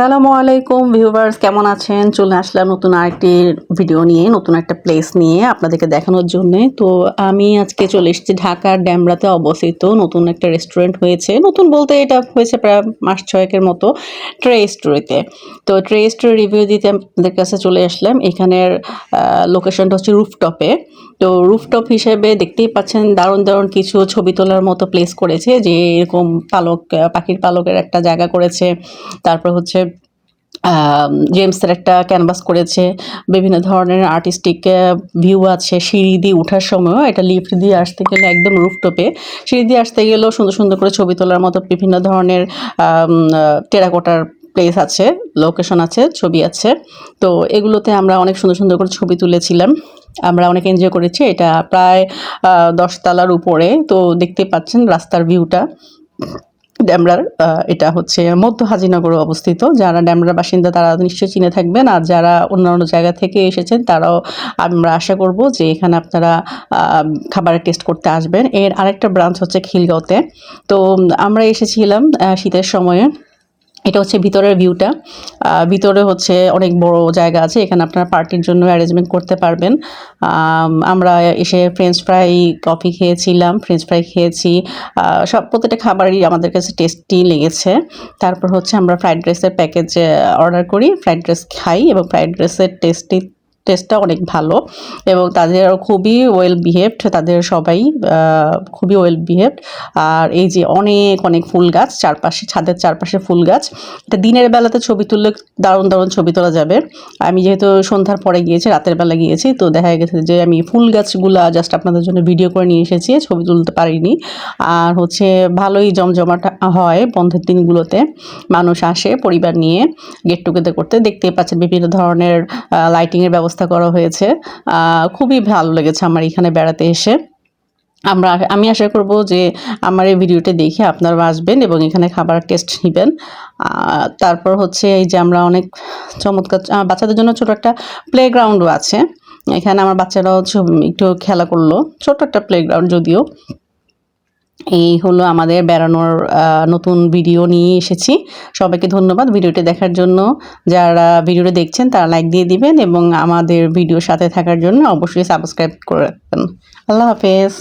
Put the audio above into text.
আসসালামু আলাইকুম ভিউয়ার্স, কেমন আছেন? চলে আসলাম নতুন আরেকটি ভিডিও নিয়ে, নতুন একটা প্লেস নিয়ে আপনাদেরকে দেখানোর জন্যে। তো আমি আজকে চলে এসেছি ঢাকার ড্যামরাতে অবস্থিত নতুন একটা রেস্টুরেন্ট হয়েছে। নতুন বলতে এটা হয়েছে প্রায় মাস ৬ এর মতো, ট্রে স্টোরিতে। তো ট্রে স্টোরি রিভিউ দিতে আপনাদের কাছে চলে আসলাম। এখানের লোকেশনটা হচ্ছে রুফটপে। তো রুফটপ হিসেবে দেখতেই পাচ্ছেন দারুণ দারুণ কিছু ছবি তোলার মতো প্লেস করেছে, যে এরকম পাখির পালকের একটা জায়গা করেছে। তারপর হচ্ছে জেমসের একটা ক্যানভাস করেছে, বিভিন্ন ধরনের আর্টিস্টিক ভিউ আছে। সিঁড়ি দিয়ে ওঠার সময়ও, এটা লিফট দিয়ে আসতে গেলে একদম রুফটপে, সিঁড়ি দিয়ে আসতে গেলেও সুন্দর সুন্দর করে ছবি তোলার মতো বিভিন্ন ধরনের টেরাকোটার প্লেস আছে, লোকেশন আছে, ছবি আছে। তো এগুলোতে আমরা অনেক সুন্দর সুন্দর করে ছবি তুলেছিলাম, আমরা অনেক এনজয় করেছি। এটা প্রায় 10 তলার উপরে। তো দেখতে পাচ্ছেন রাস্তার ভিউটা ড্যামরার। এটা হচ্ছে মধ্য হাজিনগরে অবস্থিত। যারা ড্যামরার বাসিন্দা তারা নিশ্চয়ই চিনে থাকবেন, আর যারা অন্যান্য জায়গা থেকে এসেছেন তারাও, আমরা আশা করব যে এখানে আপনারা খাবারের টেস্ট করতে আসবেন। এর আরেকটা ব্রাঞ্চ হচ্ছে খিলগাঁওতে। তো আমরা এসেছিলাম শীতের সময়ে। এটা হচ্ছে ভিতরের ভিউটা। ভিতরে হচ্ছে অনেক বড় জায়গা আছে, এখানে আপনারা পার্টির জন্য অ্যারেঞ্জমেন্ট করতে পারবেন। আমরা এসে ফ্রেঞ্চ ফ্রাই, কফি খেয়েছিলাম, ফ্রেঞ্চ ফ্রাই খেয়েছি। প্রত্যেকটা খাবারই আমাদের কাছে টেস্টি লেগেছে। তারপর হচ্ছে আমরা ফ্রাইড রাইসের প্যাকেজ অর্ডার করি, ফ্রাইড রাইস খাই, এবং ফ্রাইড রাইসের টেস্টটা অনেক ভালো, এবং তাদের খুবই ওয়েল বিহেভড, তাদের সবাই খুবই ওয়েল বিহেভড। আর এই যে অনেক অনেক ফুল গাছ চারপাশে, ছাদের চারপাশে ফুল গাছ। এটা দিনের বেলাতে ছবি তুললে দারুণ দারুণ ছবি তোলা যাবে। আমি যেহেতু সন্ধ্যার পরে গিয়েছি, রাতের বেলা গিয়েছি, তো দেখা গেছে যে আমি ফুল গাছগুলা জাস্ট আপনাদের জন্য ভিডিও করে নিয়ে এসেছি, ছবি তুলতে পারিনি। আর হচ্ছে ভালোই জমজমাট হয় বন্ধের দিনগুলোতে, মানুষ আসে পরিবার নিয়ে গেট টুগেদার করতে। দেখতেই পাচ্ছেন বিভিন্ন ধরনের লাইটিংয়ের ব্যবস্থা করা হয়েছে। খুবই ভালো লেগেছে আমার এখানে বেড়াতে এসে। আমি আশা করব যে আমার এই ভিডিওটা দেখে আপনারা আসবেন এবং এখানে খাবার টেস্ট নেবেন। তারপর হচ্ছে এই যে আমরা অনেক চমৎকার বাচ্চাদের জন্য ছোট একটা প্লেগ্রাউন্ডও আছে। এখানে আমার বাচ্চারাও একটু খেলা করলো, ছোট একটা প্লেগ্রাউন্ড যদিও। এই হলো আমাদের বেড়ানোর নতুন ভিডিও নিয়ে এসেছি। সবাইকে ধন্যবাদ ভিডিওটি দেখার জন্য। যারা ভিডিওটি দেখছেন তারা লাইক দিয়ে দিবেন, এবং আমাদের ভিডিওর সাথে থাকার জন্য অবশ্যই সাবস্ক্রাইব করে রাখবেন। আল্লাহ হাফেজ।